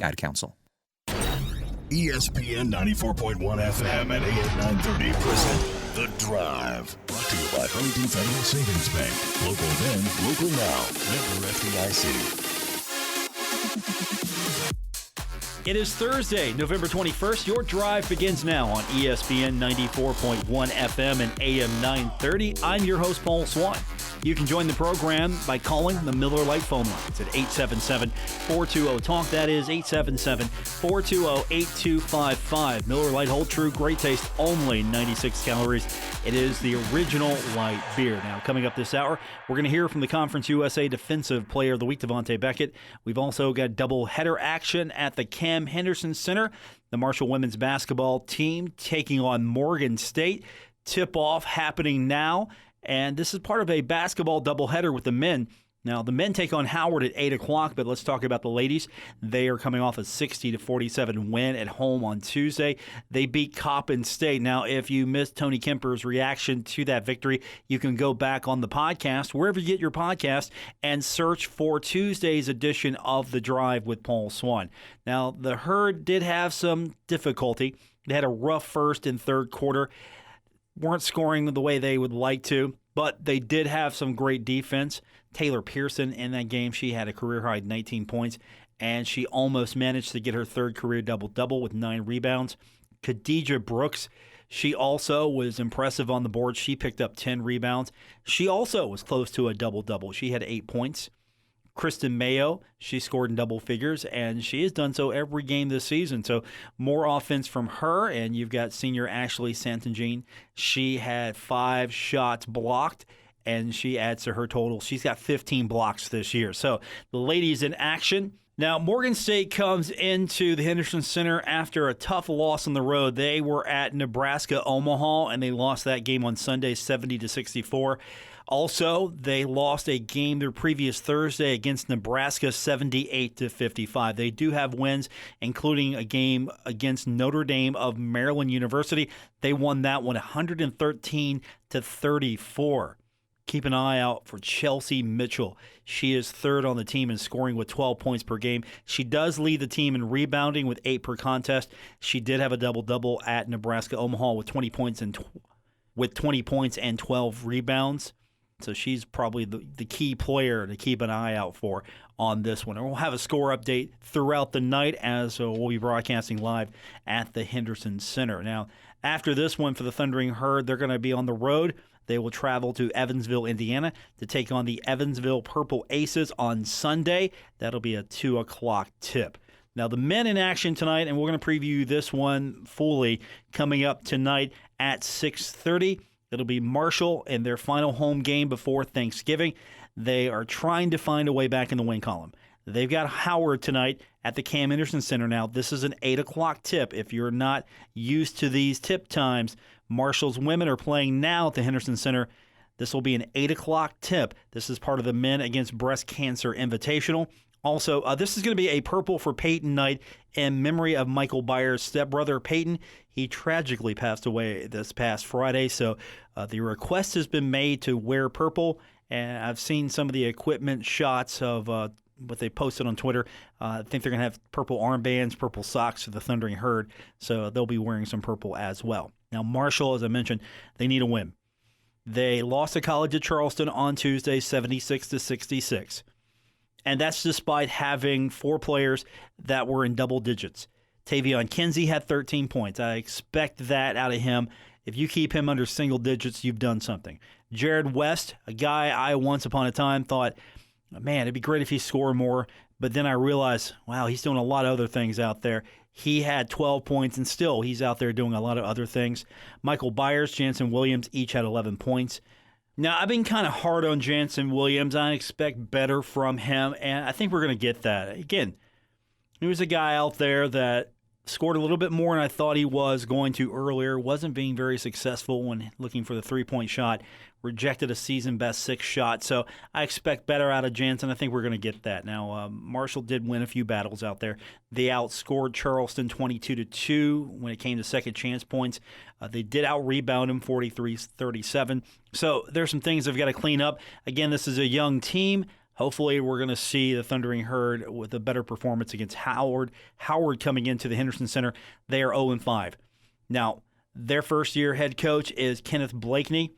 Ad counsel. ESPN 94.1 FM and AM 930 present The Drive. Brought to you by Huntington Federal Savings Bank. Local then, local now. Member FDIC. It is Thursday, November 21st. Your drive begins now on ESPN 94.1 FM and AM 930. I'm your host, Paul Swann. You can join the program by calling the Miller Lite phone lines at 877-420-TALK. That is 877-420-8255. Miller Lite, hold true, great taste, only 96 calories. It is the original light beer. Now, coming up this hour, we're going to hear from the Conference USA Defensive Player of the Week, Devontae Beckett. We've also got double header action at the Cam Henderson Center. The Marshall women's basketball team taking on Morgan State. Tip-off happening now. And this is part of a basketball doubleheader with the men. Now, the men take on Howard at 8 o'clock, but let's talk about the ladies. They are coming off a 60-47 win at home on Tuesday. They beat Coppin State. Now, if you missed Tony Kemper's reaction to that victory, you can go back on the podcast, wherever you get your podcast, and search for Tuesday's edition of The Drive with Paul Swann. Now, the Herd did have some difficulty. They had a rough first and third quarter. Weren't scoring the way they would like to, but they did have some great defense. Taylor Pearson in that game, she had a career-high 19 points, and she almost managed to get her third career double-double with 9 rebounds. Khadijah Brooks, she also was impressive on the board. She picked up 10 rebounds. She also was close to a double-double. She had 8 points. Kristen Mayo, she scored in double figures, and she has done so every game this season. So more offense from her, and you've got senior Ashley Santangine. She had 5 shots blocked, and she adds to her total. She's got 15 blocks this year. So the ladies in action. Now, Morgan State comes into the Henderson Center after a tough loss on the road. They were at Nebraska Omaha, and they lost that game on Sunday 70-64. Also, they lost a game their previous Thursday against Nebraska 78-55. They do have wins, including a game against Notre Dame of Maryland University. They won that one 113-34. Keep an eye out for Chelsea Mitchell. She is third on the team in scoring with 12 points per game. She does lead the team in rebounding with 8 per contest. She did have a double-double at Nebraska Omaha with 20 points and 12 rebounds. So she's probably the key player to keep an eye out for on this one. And we'll have a score update throughout the night as we'll be broadcasting live at the Henderson Center. Now, after this one for the Thundering Herd, they're going to be on the road. They will travel to Evansville, Indiana to take on the Evansville Purple Aces on Sunday. That'll be a 2 o'clock tip. Now, the men in action tonight, and we're going to preview this one fully coming up tonight at 6:30. It'll be Marshall in their final home game before Thanksgiving. They are trying to find a way back in the win column. They've got Howard tonight at the Cam Henderson Center. Now, this is an 8 o'clock tip. If you're not used to these tip times, Marshall's women are playing now at the Henderson Center. This will be an 8 o'clock tip. This is part of the Men Against Breast Cancer Invitational. Also, this is going to be a Purple for Peyton night in memory of Michael Byers' stepbrother, Peyton. He tragically passed away this past Friday, so the request has been made to wear purple, and I've seen some of the equipment shots of what they posted on Twitter. I think they're going to have purple armbands, purple socks for the Thundering Herd, so they'll be wearing some purple as well. Now, Marshall, as I mentioned, they need a win. They lost to College of Charleston on Tuesday, 76-66. And that's despite having 4 players that were in double digits. Tavion Kinsey had 13 points. I expect that out of him. If you keep him under single digits, you've done something. Jared West, a guy I once upon a time thought, man, it'd be great if he scored more. But then I realized, wow, he's doing a lot of other things out there. He had 12 points, and still he's out there doing a lot of other things. Michael Byers, Jansen Williams each had 11 points. Now, I've been kind of hard on Jansen Williams. I expect better from him, and I think we're going to get that. Again, he was a guy out there that scored a little bit more than I thought he was going to earlier. Wasn't being very successful when looking for the three-point shot. Rejected a season-best 6 shot. So I expect better out of Jansen. I think we're going to get that. Now, Marshall did win a few battles out there. They outscored Charleston 22-2 when it came to second chance points. They did out-rebound him 43-37. So there's some things they've got to clean up. Again, this is a young team. Hopefully, we're going to see the Thundering Herd with a better performance against Howard. Howard coming into the Henderson Center, they are 0-5. Now, their first-year head coach is Kenneth Blakeney,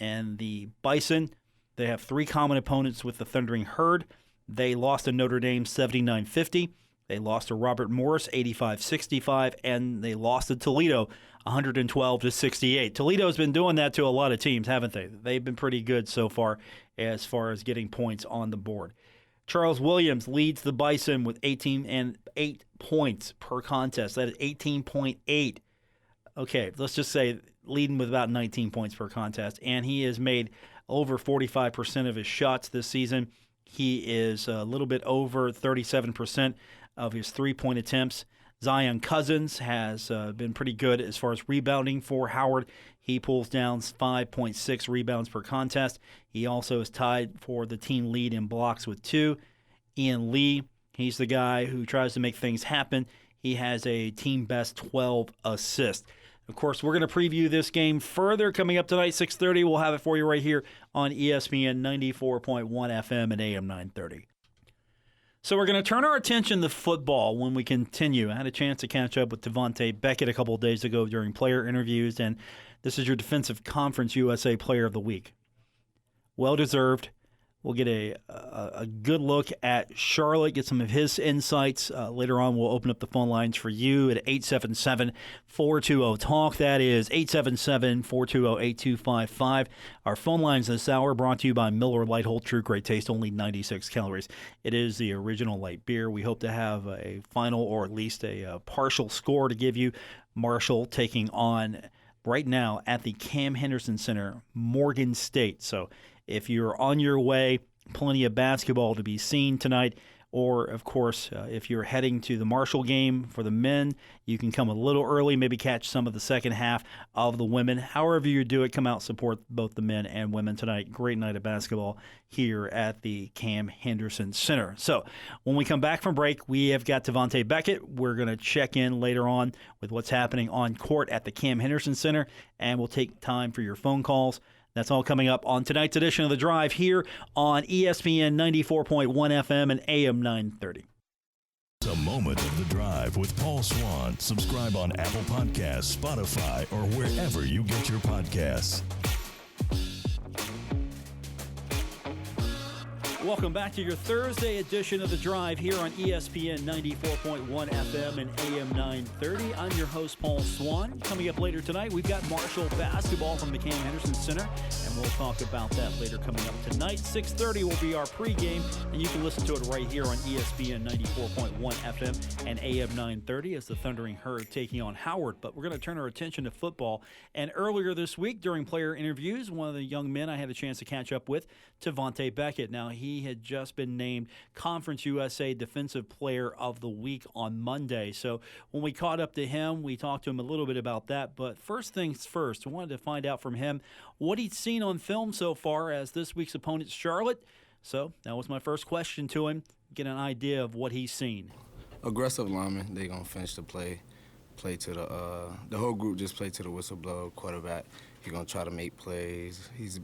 and the Bison, they have 3 common opponents with the Thundering Herd. They lost to Notre Dame 79-50. They lost to Robert Morris 85-65, and they lost to Toledo 112-68. Toledo's been doing that to a lot of teams, haven't they? They've been pretty good so far as getting points on the board. Charles Williams leads the Bison with 18.8 points per contest. That is 18.8. Okay, let's just say leading with about 19 points per contest, and he has made over 45% of his shots this season. He is a little bit over 37% of his three-point attempts. Zion Cousins has been pretty good as far as rebounding for Howard. He pulls down 5.6 rebounds per contest. He also is tied for the team lead in blocks with 2. Ian Lee, he's the guy who tries to make things happen. He has a team best 12 assists. Of course, we're going to preview this game further coming up tonight, 6:30. We'll have it for you right here on ESPN 94.1 FM and AM 930. So we're going to turn our attention to football when we continue. I had a chance to catch up with Devontae Beckett a couple of days ago during player interviews, and this is your Defensive Conference USA Player of the Week. Well-deserved. We'll get a good look at Charlotte, get some of his insights. Later on, we'll open up the phone lines for you at 877-420-TALK. That is 877-420-8255. Our phone lines this hour brought to you by Miller Lite Hold True Great Taste, only 96 calories. It is the original light beer. We hope to have a final or at least a partial score to give you. Marshall taking on right now at the Cam Henderson Center, Morgan State. So if you're on your way, plenty of basketball to be seen tonight. Or, of course, if you're heading to the Marshall game for the men, you can come a little early, maybe catch some of the second half of the women. However you do it, come out, support both the men and women tonight. Great night of basketball here at the Cam Henderson Center. So when we come back from break, we have got Devontae Beckett. We're going to check in later on with what's happening on court at the Cam Henderson Center, and we'll take time for your phone calls. That's all coming up on tonight's edition of The Drive here on ESPN 94.1 FM and AM 930. A moment of The Drive with Paul Swann. Subscribe on Apple Podcasts, Spotify, or wherever you get your podcasts. Welcome back to your Thursday edition of The Drive here on ESPN 94.1 FM and AM 930. I'm your host, Paul Swann. Coming up later tonight, we've got Marshall basketball from the Cam Henderson Center, and we'll talk about that later coming up tonight. 6:30 will be our pregame, and you can listen to it right here on ESPN 94.1 FM and AM 930 as the Thundering Herd taking on Howard. But we're going to turn our attention to football. And earlier this week during player interviews, one of the young men I had a chance to catch up with, Devontae Beckett. Now, he had just been named Conference USA Defensive Player of the Week on Monday. So when we caught up to him, we talked to him a little bit about that. But first things first, I wanted to find out from him what he'd seen on film so far as this week's opponent's Charlotte. So that was my first question to him, get an idea of what he's seen. Aggressive linemen, they're going to finish the play to the whole group just play to the whistleblower quarterback. He's going to try to make plays. He's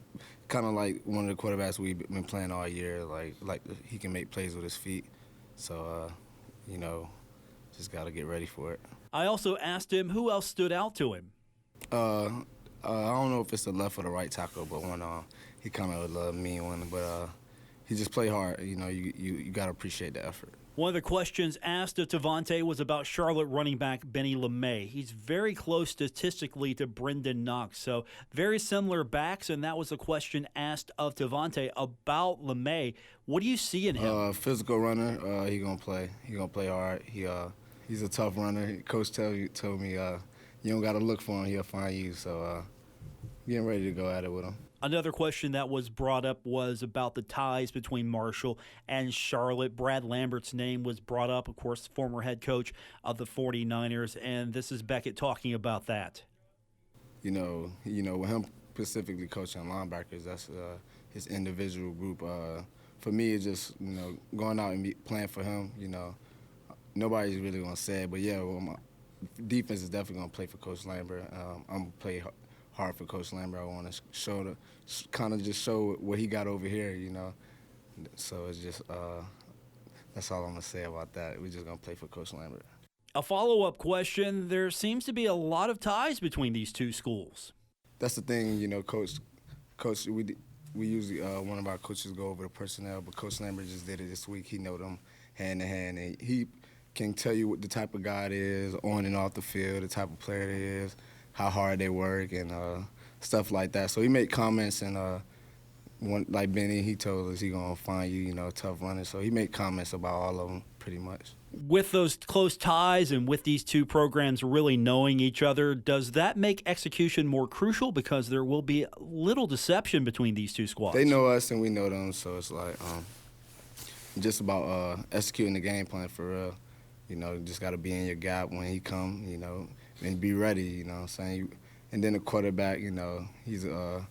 kind of like one of the quarterbacks we've been playing all year. Like he can make plays with his feet. So, just got to get ready for it. I also asked him who else stood out to him. I don't know if it's the left or the right tackle, but he kind of a mean one. But he just play hard. You got to appreciate the effort. One of the questions asked of Devontae was about Charlotte running back Benny LeMay. He's very close statistically to Brendan Knox, so very similar backs, and that was a question asked of Devontae about LeMay. What do you see in him? Physical runner. He gonna play. He gonna play hard. He's a tough runner. Coach told me you don't got to look for him. He'll find you. So getting ready to go at it with him. Another question that was brought up was about the ties between Marshall and Charlotte. Brad Lambert's name was brought up, of course, former head coach of the 49ers, and this is Beckett talking about that. With him specifically coaching linebackers, that's his individual group. For me, it's just, going out and playing for him, nobody's really going to say it, but my defense is definitely going to play for Coach Lambert. I'm going to play hard for Coach Lambert. I want to show what he got over here, So it's just that's all I'm gonna say about that. We're just gonna play for Coach Lambert. A follow-up question, there seems to be a lot of ties between these two schools. That's the thing, Coach. We usually one of our coaches go over the personnel, but Coach Lambert just did it this week. He know them hand to hand, and he can tell you what the type of guy it is on and off the field, the type of player it is, how hard they work, and stuff like that. So he made comments, and like Benny, he told us he gonna find you, tough running. So he made comments about all of them pretty much. With those close ties and with these two programs really knowing each other, does that make execution more crucial because there will be little deception between these two squads? They know us and we know them, so it's like just about executing the game plan for real. Just got to be in your gap when he come, and be ready, you know what I'm saying? And then the quarterback, he's a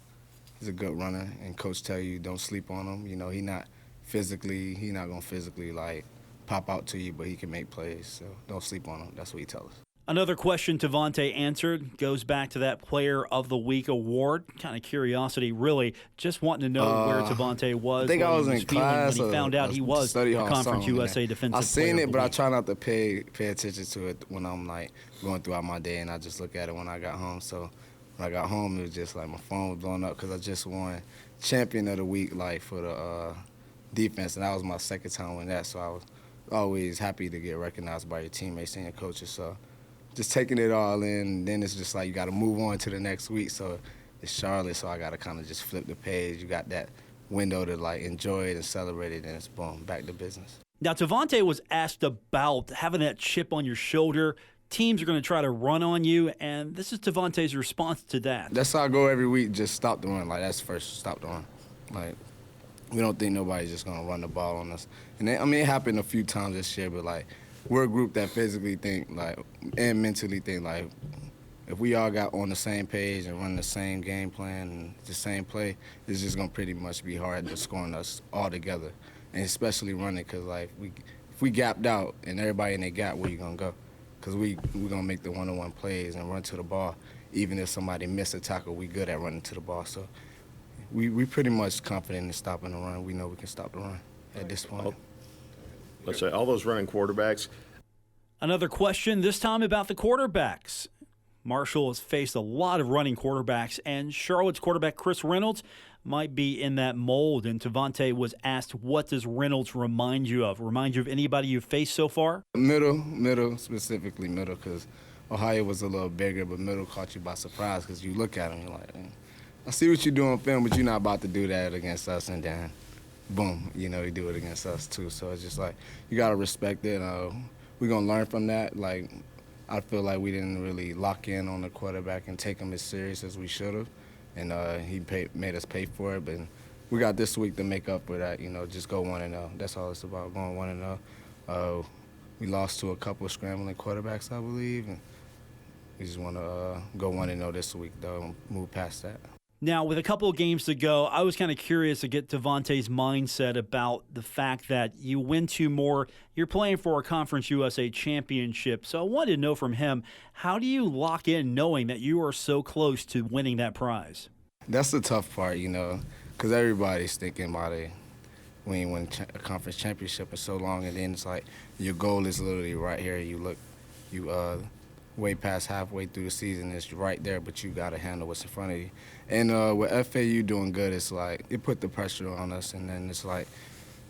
good runner, and coach tell you don't sleep on him. He not going to physically like pop out to you, but he can make plays, so don't sleep on him. That's what he tells us. Another question Tavante answered goes back to that Player of the Week award. Kind of curiosity, really, just wanting to know where Tavante was. I think I was in class when he found out he was a Conference USA Defensive Player. I seen it, but I week. try not to pay attention to it when I'm like going throughout my day, and I just look at it when I got home. So when I got home, it was just like my phone was blowing up because I just won Champion of the Week like for the defense, and that was my second time winning that. So I was always happy to get recognized by your teammates and your coaches. So just taking it all in, and then it's just like you got to move on to the next week. So it's Charlotte, so I got to kind of just flip the page. You got that window to like enjoy it and celebrate it, and it's boom, back to business. Now, Tavante was asked about having that chip on your shoulder. Teams are going to try to run on you, and this is Tavante's response to that. That's how I go every week, just stop the run. Like, that's first, stop the run. Like, we don't think nobody's just going to run the ball on us. And then, it happened a few times this year, but, like, we're a group that physically think, like, and mentally think, like, if we all got on the same page and run the same game plan and the same play, it's just going to pretty much be hard to score on us all together, and especially running because, like, if we gapped out and everybody in their gap, where you going to go? Because we're going to make the one-on-one plays and run to the ball. Even if somebody miss a tackle, we good at running to the ball. So we pretty much confident in stopping the run. We know we can stop the run at this point. Let's say all those running quarterbacks. Another question, this time about the quarterbacks. Marshall has faced a lot of running quarterbacks, and Charlotte's quarterback Chris Reynolds might be in that mold. And Tavante was asked, what does Reynolds remind you of? Remind you of anybody you've faced so far? Middle, specifically middle, because Ohio was a little bigger, but middle caught you by surprise because you look at him, you're like, I see what you do on film, but you're not about to do that against us, and then boom, you do it against us too. So it's just like, you got to respect it. We're going to learn from that. Like, I feel like we didn't really lock in on the quarterback and take him as serious as we should have, and he made us pay for it. But we got this week to make up for that, just go 1-0. That's all it's about, going 1-0. We lost to a couple of scrambling quarterbacks, I believe, and we just want to go 1-0 this week, though, move past that. Now, with a couple of games to go, I was kind of curious to get Tavante's mindset about the fact that you win two more. You're playing for a Conference USA championship. So I wanted to know from him, how do you lock in knowing that you are so close to winning that prize? That's the tough part, because everybody's thinking about it. We ain't won a conference championship in so long, and then it's like your goal is literally right here. You way past halfway through the season, it's right there, but you got to handle what's in front of you. And with FAU doing good, it's like it put the pressure on us, and then it's like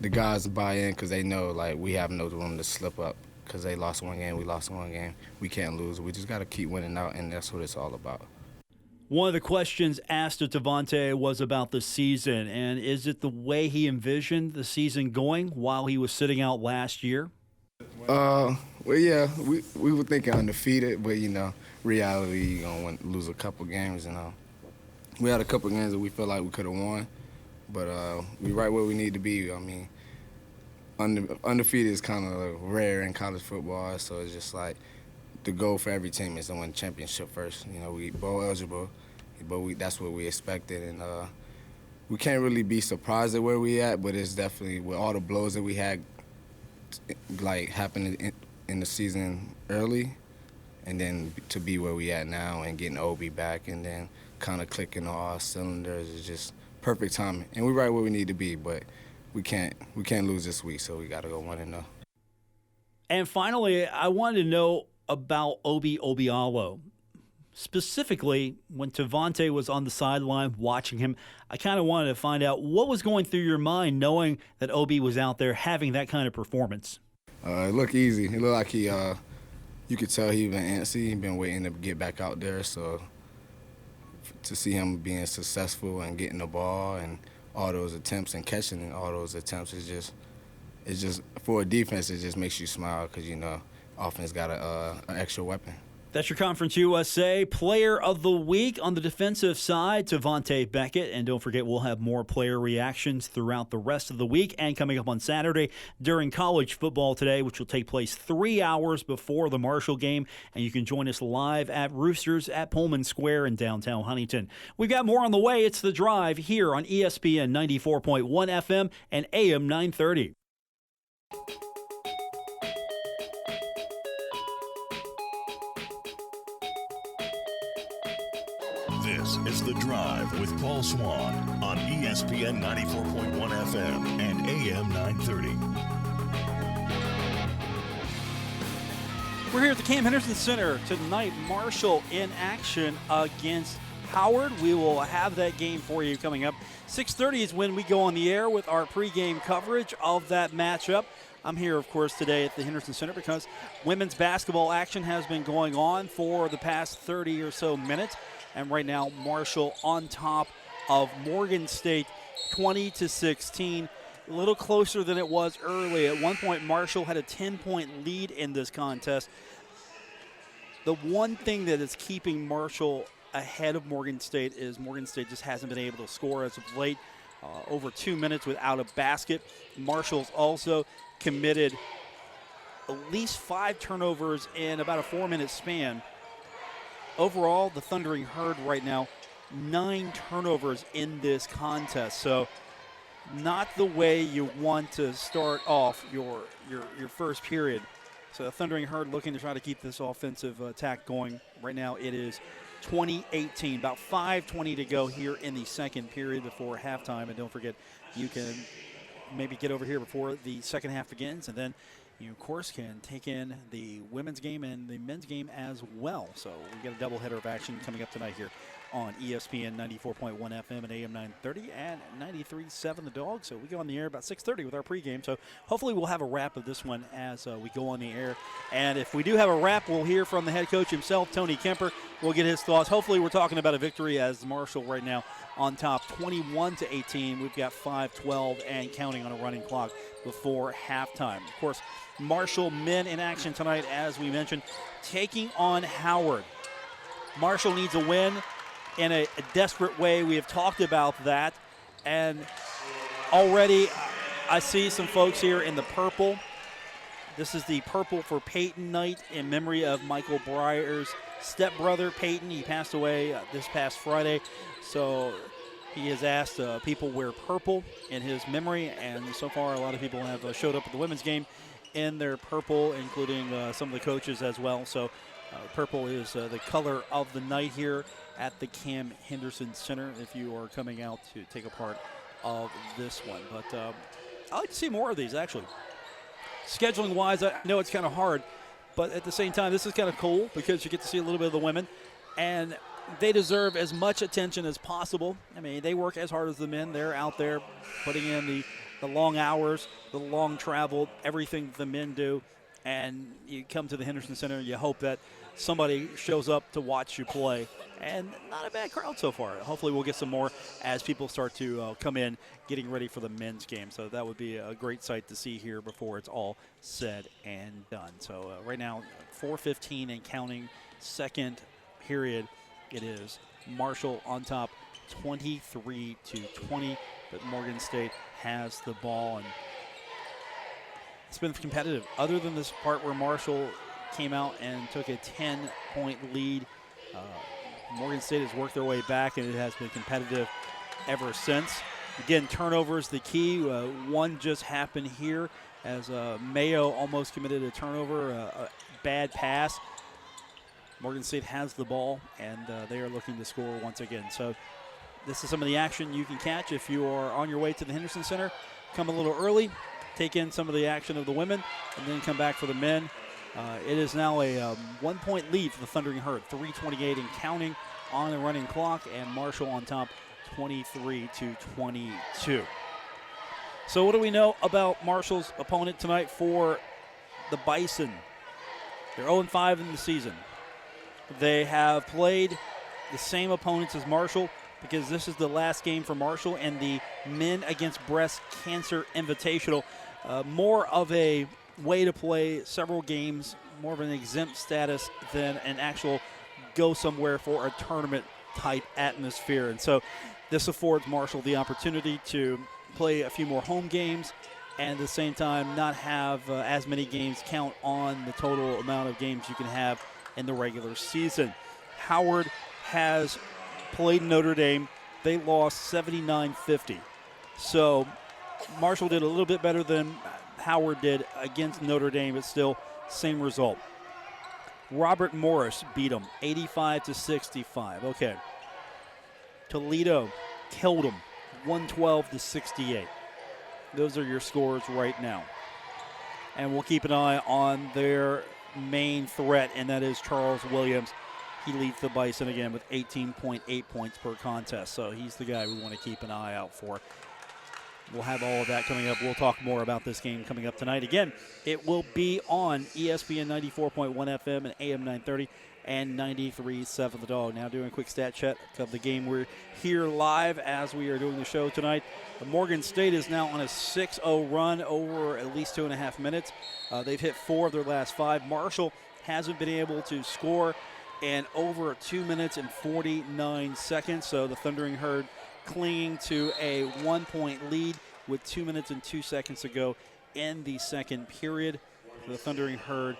the guys buy in because they know like we have no room to slip up because they lost one game, we lost one game. We can't lose. We just got to keep winning out, and that's what it's all about. One of the questions asked of Tavante was about the season, and is it the way he envisioned the season going while he was sitting out last year? Well, yeah, we were thinking undefeated, but, reality, you're going to lose a couple games. We had a couple games that we felt like we could have won, but we right where we need to be. Undefeated is kind of rare in college football, so it's just like the goal for every team is to win the championship first. We bowl eligible, but that's what we expected, and we can't really be surprised at where we at, but it's definitely with all the blows that we had like happening in the season early, and then to be where we at now and getting Obi back and then kind of clicking on all cylinders is just perfect timing. And we're right where we need to be, but we can't lose this week, so we got to go 1-0. And finally, I wanted to know about Obi Obialo. Specifically, when Tavante was on the sideline watching him, I kind of wanted to find out what was going through your mind knowing that Obi was out there having that kind of performance. It looked easy. It looked like you could tell he been antsy. He been waiting to get back out there. So to see him being successful and getting the ball and all those attempts and catching all those attempts it's just for a defense, it just makes you smile because, offense got an extra weapon. That's your Conference USA Player of the Week on the defensive side, Tavante Beckett. And don't forget, we'll have more player reactions throughout the rest of the week and coming up on Saturday during college football today, which will take place 3 hours before the Marshall game. And you can join us live at Roosters at Pullman Square in downtown Huntington. We've got more on the way. It's The Drive here on ESPN 94.1 FM and AM 930. This is The Drive with Paul Swann on ESPN 94.1 FM and AM 930. We're here at the Cam Henderson Center tonight. Marshall in action against Howard. We will have that game for you coming up. 6:30 is when we go on the air with our pregame coverage of that matchup. I'm here, of course, today at the Henderson Center because women's basketball action has been going on for the past 30 or so minutes. And right now, Marshall on top of Morgan State, 20-16. A little closer than it was early. At one point, Marshall had a 10-point lead in this contest. The one thing that is keeping Marshall ahead of Morgan State is Morgan State just hasn't been able to score as of late. Over 2 minutes without a basket. Marshall's also committed at least 5 turnovers in about a 4-minute span. Overall, the Thundering Herd right now, 9 turnovers in this contest. So not the way you want to start off your first period. So the Thundering Herd looking to try to keep this offensive attack going. Right now it is 20-18, about 5:20 to go here in the second period before halftime. And don't forget, you can maybe get over here before the second half begins, and then you, of course, can take in the women's game and the men's game as well. So we got a doubleheader of action coming up tonight here on ESPN 94.1 FM and AM 930 and 93.7 The Dog. So we go on the air about 6:30 with our pregame. So hopefully we'll have a wrap of this one as we go on the air. And if we do have a wrap, we'll hear from the head coach himself, Tony Kemper. We'll get his thoughts. Hopefully we're talking about a victory as Marshall right now on top 21-18. We've got 5:12 and counting on a running clock before halftime. Of course, Marshall men in action tonight, as we mentioned, taking on Howard. Marshall needs a win in a desperate way. We have talked about that. And already I see some folks here in the purple. This is the Purple for Peyton night in memory of Michael Breyer's stepbrother, Peyton. He passed away this past Friday. So he has asked people wear purple in his memory. And so far, a lot of people have showed up at the women's game in their purple, including some of the coaches as well. So purple is the color of the night here at the Cam Henderson Center if you are coming out to take a part of this one. But I'd like to see more of these, actually. Scheduling-wise, I know it's kind of hard, but at the same time, this is kind of cool because you get to see a little bit of the women, and they deserve as much attention as possible. I mean, they work as hard as the men. They're out there putting in the long hours, the long travel, everything the men do. And you come to the Henderson Center, you hope that somebody shows up to watch you play. And not a bad crowd so far. Hopefully we'll get some more as people start to come in getting ready for the men's game. So that would be a great sight to see here before it's all said and done. So right now, 4:15 and counting, second period. It is Marshall on top, 23-20. But Morgan State has the ball, and it's been competitive. Other than this part where Marshall came out and took a 10-point lead, Morgan State has worked their way back, and it has been competitive ever since. Again, turnovers the key. One just happened here as Mayo almost committed a turnover, a bad pass. Morgan State has the ball, and they are looking to score once again. So this is some of the action you can catch if you are on your way to the Henderson Center. come a little early, take in some of the action of the women, and then come back for the men. It is now a 1-point lead for the Thundering Herd, 3:28 and counting on the running clock, and Marshall on top, 23-22. So what do we know about Marshall's opponent tonight for the Bison? They're 0-5 in the season. They have played the same opponents as Marshall because this is the last game for Marshall and the Men Against Breast Cancer Invitational. More of a way to play several games, more of an exempt status than an actual go somewhere for a tournament type atmosphere. And so this affords Marshall the opportunity to play a few more home games and at the same time not have as many games count on the total amount of games you can have in the regular season. Howard has played Notre Dame. They lost 79-50. So Marshall did a little bit better than Howard did against Notre Dame, but still same result. Robert Morris beat them 85-65. Okay. Toledo killed them 112-68. Those are your scores right now. And we'll keep an eye on their main threat, and that is Charles Williams. He leads the Bison again with 18.8 points per contest, so he's the guy we want to keep an eye out for. We'll have all of that coming up. We'll talk more about this game coming up tonight. Again, it will be on ESPN 94.1 FM and AM 930 and 93.7 The Dog. Now doing a quick stat check of the game. We're here live as we are doing the show tonight. Morgan State is now on a 6-0 run over at least 2.5 minutes. They've hit 4 of their last 5. Marshall hasn't been able to score in over 2 minutes and 49 seconds. So the Thundering Herd clinging to a 1-point lead with 2 minutes and 2 seconds to go in the second period. The Thundering Herd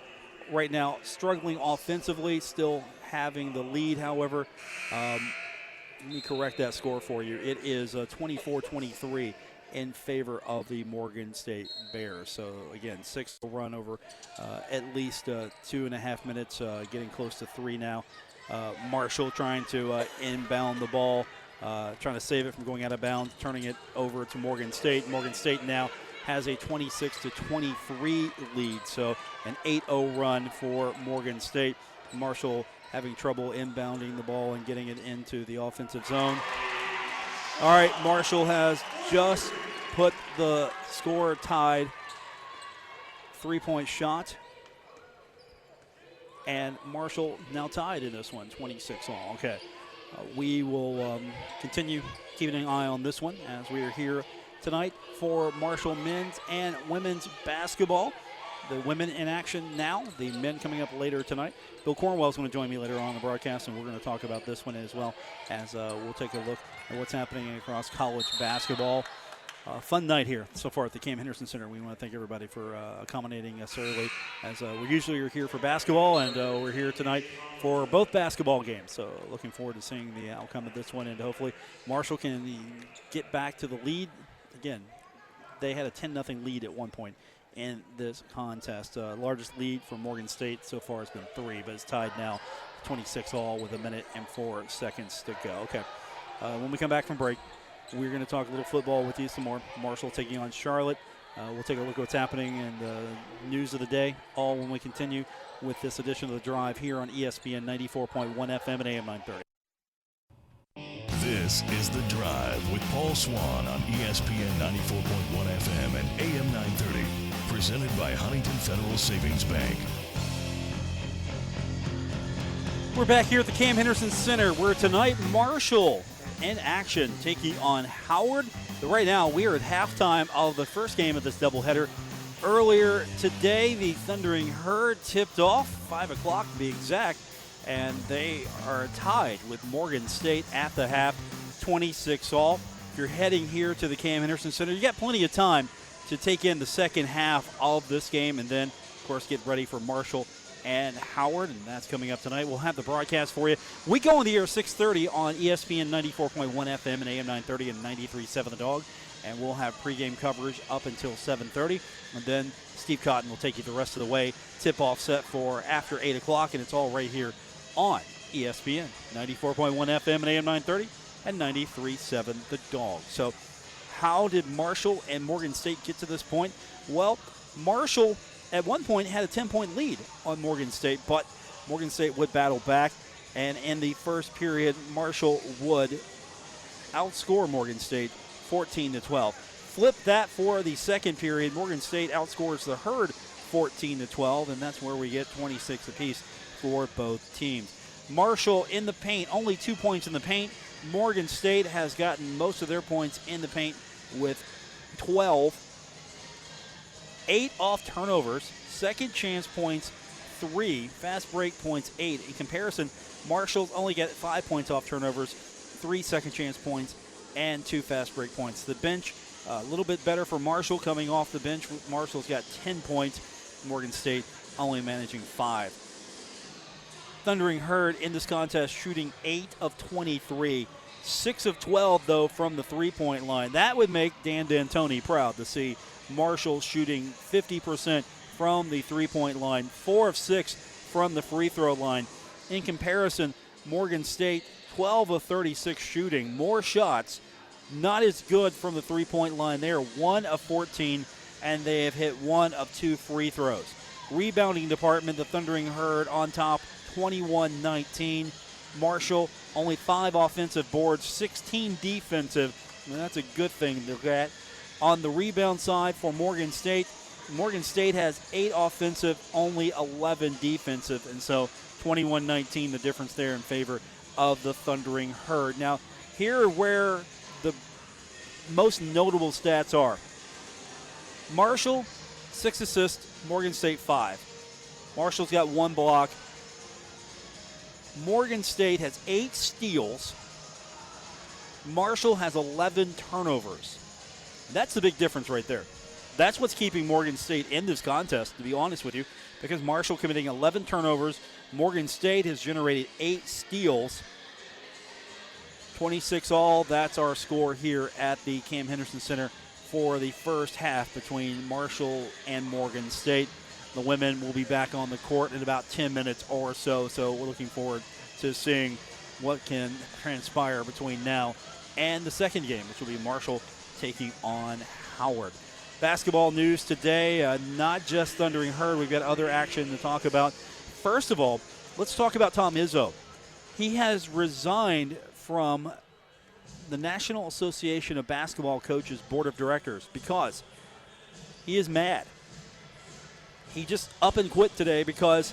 right now struggling offensively, still having the lead. However, let me correct that score for you. It is 24-23 in favor of the Morgan State Bears. So again, 6 run over at least 2.5 minutes, getting close to 3 now. Marshall trying to inbound the ball, trying to save it from going out of bounds, turning it over to Morgan State. Morgan State now has a 26-23 lead, so an 8-0 run for Morgan State. Marshall having trouble inbounding the ball and getting it into the offensive zone. All right, Marshall has just put the score tied. 3-point shot. And Marshall now tied in this one, 26 all. Okay. We will continue keeping an eye on this one as we are here tonight for Marshall men's and women's basketball. The women in action now, the men coming up later tonight. Bill Cornwell is going to join me later on the broadcast, and we're going to talk about this one as well as we'll take a look at what's happening across college basketball. Fun night here so far at the Cam Henderson Center. We want to thank everybody for accommodating us early, as we usually are here for basketball, and we're here tonight for both basketball games. So looking forward to seeing the outcome of this one, and hopefully Marshall can get back to the lead. Again, they had a 10-0 lead at one point in this contest. Largest lead for Morgan State so far has been 3, but it's tied now 26 all with 1 minute and 4 seconds to go. Okay, when we come back from break, we're going to talk a little football with you some more. Marshall taking on Charlotte. We'll take a look at what's happening and news of the day, all when we continue with this edition of The Drive here on ESPN 94.1 FM and AM 930. This is The Drive with Paul Swann on ESPN 94.1 FM and AM 930. Presented by Huntington Federal Savings Bank. We're back here at the Cam Henderson Center, where tonight Marshall in action taking on Howard. But right now we are at halftime of the first game of this doubleheader. Earlier today, the Thundering Herd tipped off, 5 o'clock to be exact, and they are tied with Morgan State at the half, 26 all. If you're heading here to the Cam Henderson Center, you got plenty of time to take in the second half of this game and then, of course, get ready for Marshall and Howard, and that's coming up tonight. We'll have the broadcast for you. We go on the air 6:30 on ESPN 94.1 FM and AM 930 and 93.7 The Dog, and we'll have pregame coverage up until 7:30, and then Steve Cotton will take you the rest of the way. Tip-off set for after 8 o'clock, and it's all right here on ESPN 94.1 FM and AM 930 and 93.7 The Dog. So How did Marshall and Morgan State get to this point? Well, Marshall at one point had a 10-point lead on Morgan State, but Morgan State would battle back, and in the first period, Marshall would outscore Morgan State 14-12. Flip that for the second period. Morgan State outscores the Herd 14-12, and that's where we get 26 apiece for both teams. Marshall in the paint, only 2 points in the paint. Morgan State has gotten most of their points in the paint with 12. 8 off turnovers, second chance points 3, fast break points 8. In comparison, Marshall's only got 5 points off turnovers, 3 second chance points, and 2 fast break points. The bench, a little bit better for Marshall coming off the bench. Marshall's got 10 points. Morgan State only managing 5. Thundering Herd in this contest shooting 8 of 23. 6 of 12, though, from the three-point line. That would make Dan D'Antoni proud to see Marshall shooting 50% from the three-point line, 4 of 6 from the free throw line. In comparison, Morgan State, 12 of 36 shooting, more shots, not as good from the three-point line. They are 1 of 14, and they have hit 1 of 2 free throws. Rebounding department, the Thundering Herd on top, 21-19. Marshall, only 5 offensive boards, 16 defensive, and that's a good thing to look at. On the rebound side for Morgan State has 8 offensive, only 11 defensive, and so 21-19, the difference there in favor of the Thundering Herd. Now, here are where the most notable stats are. Marshall, 6 assists, Morgan State 5. Marshall's got 1 block. Morgan State has 8 steals. Marshall has 11 turnovers. That's the big difference right there. That's what's keeping Morgan State in this contest, to be honest with you, because Marshall committing 11 turnovers. Morgan State has generated 8 steals. 26 all. That's our score here at the Cam Henderson Center for the first half between Marshall and Morgan State. The women will be back on the court in about 10 minutes or so, so we're looking forward to seeing what can transpire between now and the second game, which will be Marshall taking on Howard. Basketball news today, not just Thundering Herd. We've got other action to talk about. First of all, let's talk about Tom Izzo. He has resigned from the National Association of Basketball Coaches Board of Directors because he is mad. He just up and quit today because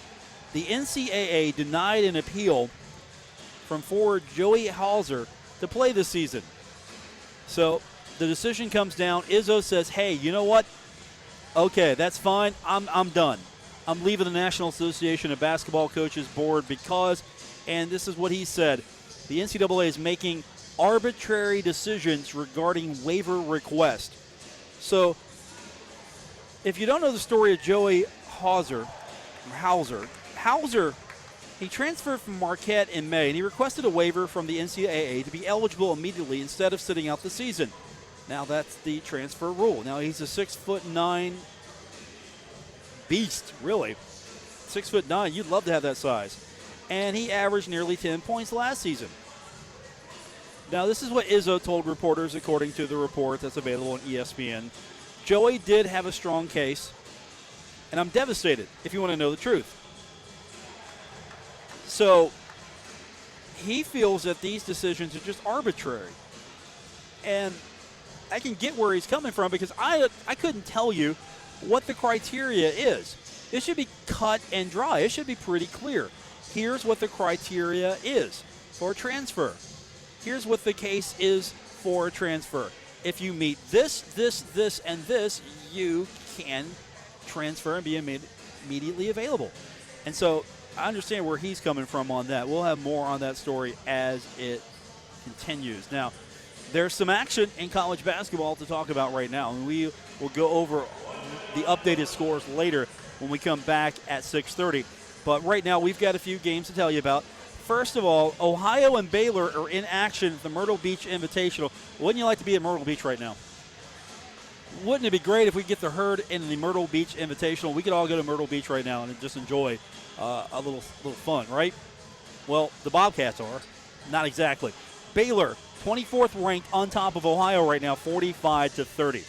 the NCAA denied an appeal from forward Joey Hauser to play this season. So the decision comes down. Izzo says, hey, you know what? Okay, that's fine. I'm done. I'm leaving the National Association of Basketball Coaches Board because, and this is what he said, the NCAA is making arbitrary decisions regarding waiver request. So if you don't know the story of Joey Hauser, he transferred from Marquette in May, and he requested a waiver from the NCAA to be eligible immediately instead of sitting out the season. Now that's the transfer rule. Now he's a 6'9" beast, really. 6'9", you'd love to have that size. And he averaged nearly 10 points last season. Now this is what Izzo told reporters according to the report that's available on ESPN. Joey did have a strong case, and I'm devastated if you want to know the truth. So he feels that these decisions are just arbitrary. And I can get where he's coming from because I couldn't tell you what the criteria is. It should be cut and dry. It should be pretty clear. Here's what the criteria is for a transfer. Here's what the case is for a transfer. If you meet this, and this, you can transfer and be immediately available. And so I understand where he's coming from on that. We'll have more on that story as it continues. Now, there's some action in college basketball to talk about right now, and we will go over the updated scores later when we come back at 6:30. But right now, we've got a few games to tell you about. First of all, Ohio and Baylor are in action at the Myrtle Beach Invitational. Wouldn't you like to be at Myrtle Beach right now? Wouldn't it be great if we get the Herd in the Myrtle Beach Invitational? We could all go to Myrtle Beach right now and just enjoy a little fun, right? Well, the Bobcats are. Not exactly. Baylor, 24th ranked on top of Ohio right now, 45-30.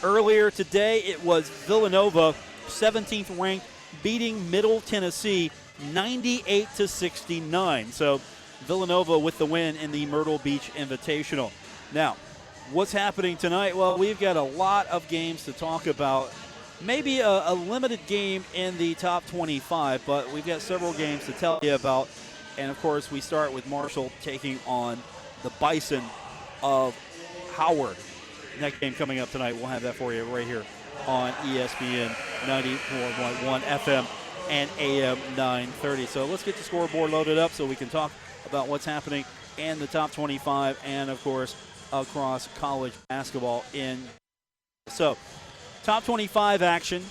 Earlier today, it was Villanova, 17th ranked, beating Middle Tennessee 98-69. So Villanova with the win in the Myrtle Beach Invitational. Now, what's happening tonight? Well, we've got a lot of games to talk about. Maybe a limited game in the top 25, but we've got several games to tell you about. And, of course, we start with Marshall taking on the Bison of Howard. Next game coming up tonight, we'll have that for you right here on ESPN 94.1 FM and AM 930. So let's get the scoreboard loaded up so we can talk about what's happening in the top 25 and, of course, across college basketball in. So, top 25 action.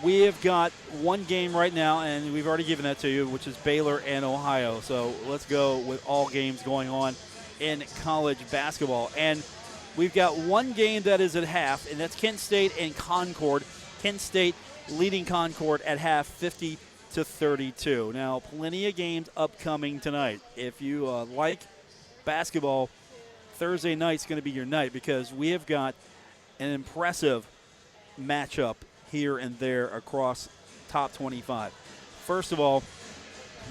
We have got one game right now, and we've already given that to you, which is Baylor and Ohio. So let's go with all games going on in college basketball. And we've got one game that is at half, and that's Kent State and Concord. Kent State leading Concord at half, 50-32. Now, plenty of games upcoming tonight. If you like basketball, Thursday night's going to be your night because we have got an impressive matchup here and there across top 25. First of all,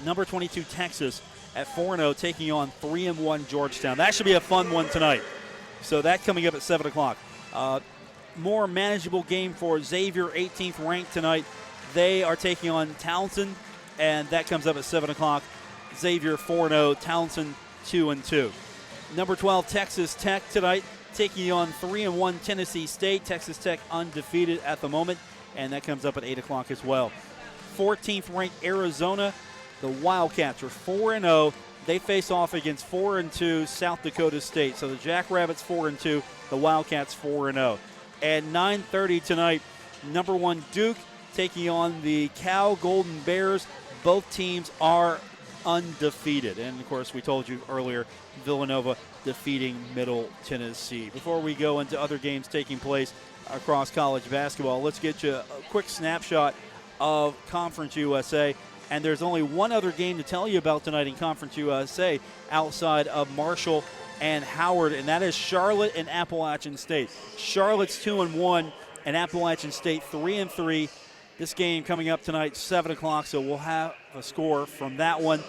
number 22 Texas at 4-0 taking on 3-1 Georgetown. That should be a fun one tonight. So that coming up at 7 o'clock. More manageable game for Xavier, 18th ranked tonight. They are taking on Townsend, and that comes up at 7 o'clock. Xavier 4-0, Townsend 2-2. Number 12 Texas Tech tonight taking on 3-1 Tennessee State. Texas Tech undefeated at the moment, and that comes up at 8 o'clock as well. 14th ranked Arizona, the Wildcats are 4-0. They face off against 4-2 South Dakota State. So the Jackrabbits 4-2, the Wildcats 4-0. At 9:30 tonight, number 1 Duke taking on the Cal Golden Bears. Both teams are undefeated. And, of course, we told you earlier, Villanova defeating Middle Tennessee. Before we go into other games taking place across college basketball, let's get you a quick snapshot of Conference USA. And there's only one other game to tell you about tonight in Conference USA outside of Marshall and Howard, and that is Charlotte and Appalachian State. Charlotte's 2-1, and Appalachian State 3-3. This game coming up tonight, 7 o'clock, so we'll have a score from that one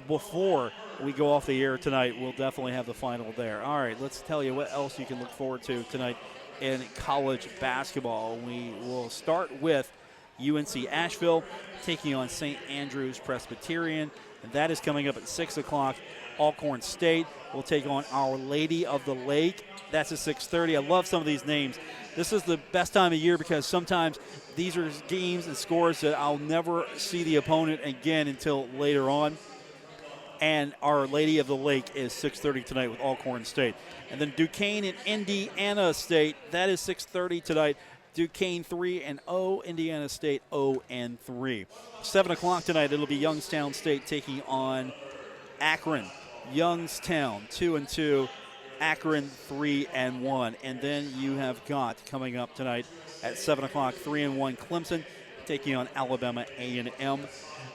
before we go off the air tonight. We'll definitely have the final there. All right, let's tell you what else you can look forward to tonight in college basketball. We will start with UNC Asheville taking on St. Andrews Presbyterian, and that is coming up at 6 o'clock. Alcorn State will take on Our Lady of the Lake. That's at 6:30. I love some of these names. This is the best time of year because sometimes these are games and scores that I'll never see the opponent again until later on. And Our Lady of the Lake is 6:30 tonight with Alcorn State. And then Duquesne and Indiana State, that is 6:30 tonight. Duquesne 3-0, Indiana State 0-3. 7 o'clock tonight, it'll be Youngstown State taking on Akron. Youngstown 2-2, Akron 3-1. And then you have got coming up tonight at 7 o'clock, 3-1 Clemson taking on Alabama A&M.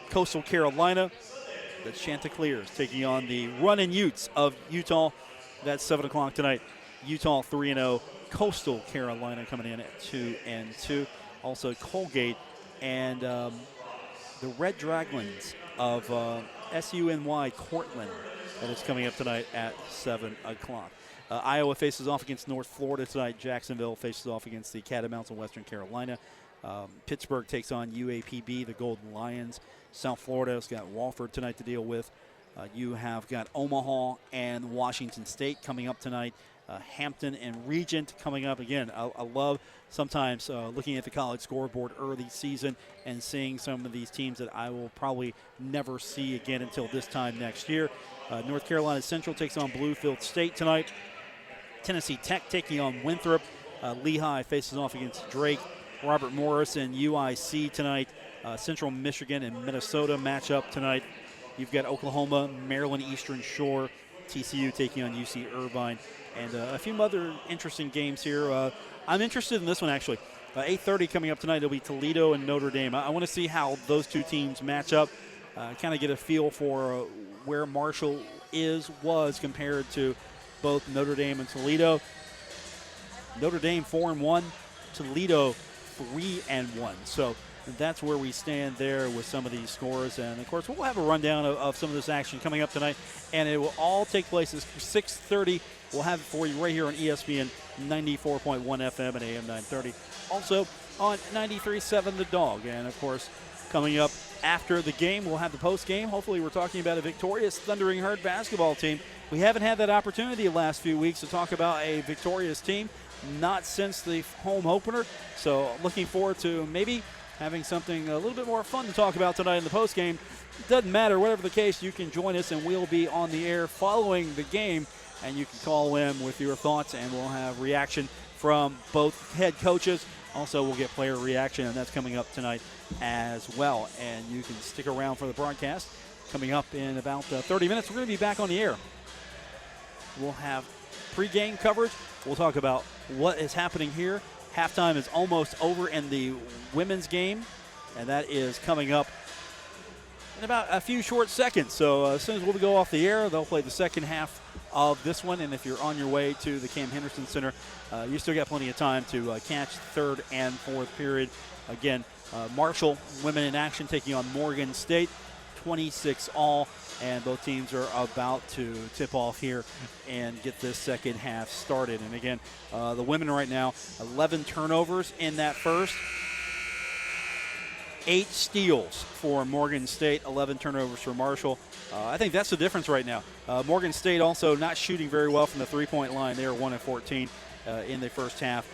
Coastal Carolina, the Chanticleers taking on the Runnin' Utes of Utah. That's 7 o'clock tonight. Utah 3-0. Coastal Carolina coming in at 2-2. Also Colgate and the Red Dragons of SUNY Cortland. That is coming up tonight at 7 o'clock. Iowa faces off against North Florida tonight. Jacksonville faces off against the Catamounts of Western Carolina. Pittsburgh takes on UAPB, the Golden Lions. South Florida's got Wofford tonight to deal with. You have got Omaha and Washington State coming up tonight. Hampton and Regent coming up again. I love sometimes looking at the college scoreboard early season and seeing some of these teams that I will probably never see again until this time next year. North Carolina Central takes on Bluefield State tonight. Tennessee Tech taking on Winthrop. Lehigh faces off against Drake. Robert Morris and UIC tonight. Central Michigan and Minnesota match up tonight. You've got Oklahoma, Maryland Eastern Shore, TCU taking on UC Irvine, and a few other interesting games here. I'm interested in this one, actually. 8:30 coming up tonight, it'll be Toledo and Notre Dame. I want to see how those two teams match up, kind of get a feel for where Marshall was compared to both Notre Dame and Toledo. Notre Dame 4-1, Toledo 3-1. So that's where we stand there with some of these scores. And, of course, we'll have a rundown of some of this action coming up tonight. And it will all take place at 6:30. We'll have it for you right here on ESPN 94.1 FM and AM 930. Also on 93.7 The Dog. And, of course, coming up after the game, we'll have the post game. Hopefully we're talking about a victorious Thundering Herd basketball team. We haven't had that opportunity the last few weeks to talk about a victorious team, not since the home opener. So looking forward to maybe having something a little bit more fun to talk about tonight in the post game. It doesn't matter, whatever the case, you can join us and we'll be on the air following the game, and you can call in with your thoughts and we'll have reaction from both head coaches. Also, we'll get player reaction, and that's coming up tonight as well. And you can stick around for the broadcast. Coming up in about 30 minutes, we're going to be back on the air. We'll have pregame coverage. We'll talk about what is happening here. Halftime is almost over in the women's game, and that is coming up in about a few short seconds. So as soon as we'll go off the air, they'll play the second half of this one. And if you're on your way to the Cam Henderson Center, you still got plenty of time to catch third and fourth period. Again, Marshall women in action taking on Morgan State, 26-all, and both teams are about to tip off here and get this second half started. And again, the women right now, 11 turnovers in that first. 8 steals for Morgan State, 11 turnovers for Marshall. I think that's the difference right now. Morgan State also not shooting very well from the three-point line. They are 1 of 14 in the first half,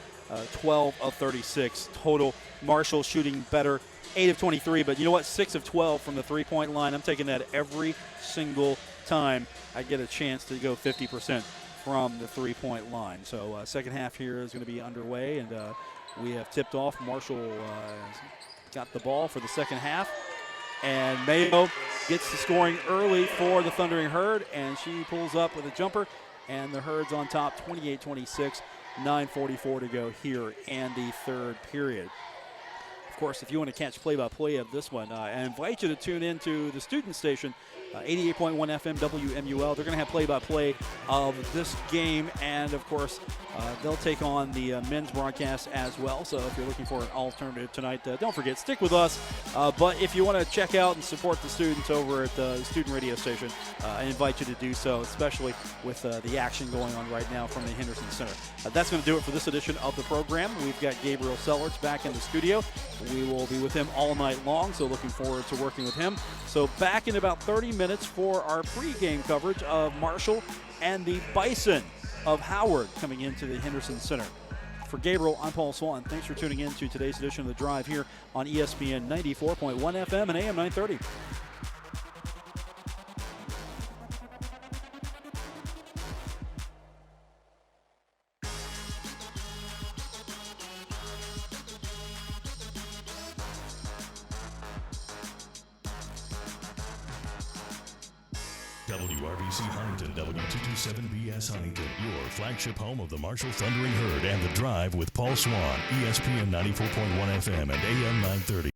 12 of 36 total. Marshall shooting better, 8 of 23, but you know what? 6 of 12 from the three-point line. I'm taking that every single time I get a chance to go 50% from the three-point line. So second half here is going to be underway, and we have tipped off. Marshall got the ball for the second half, and Mayo gets the scoring early for the Thundering Herd, and she pulls up with a jumper, and the Herd's on top 28-26, 9:44 to go here in the third period. Of course, if you want to catch play-by-play of this one, I invite you to tune in to the student station, 88.1 FM WMUL. They're going to have play-by-play of this game, and, of course, they'll take on the men's broadcast as well. So if you're looking for an alternative tonight, don't forget, stick with us. But if you want to check out and support the students over at the student radio station, I invite you to do so, especially with the action going on right now from the Henderson Center. That's going to do it for this edition of the program. We've got Gabriel Sellards back in the studio. We will be with him all night long, so looking forward to working with him. So back in about 30 minutes for our pregame coverage of Marshall and the Bison of Howard coming into the Henderson Center. For Gabriel, I'm Paul Swann. Thanks for tuning in to today's edition of The Drive here on ESPN 94.1 FM and AM 930. WRBC Huntington, W227BS Huntington, your flagship home of the Marshall Thundering Herd and The Drive with Paul Swann, ESPN 94.1 FM and AM 930.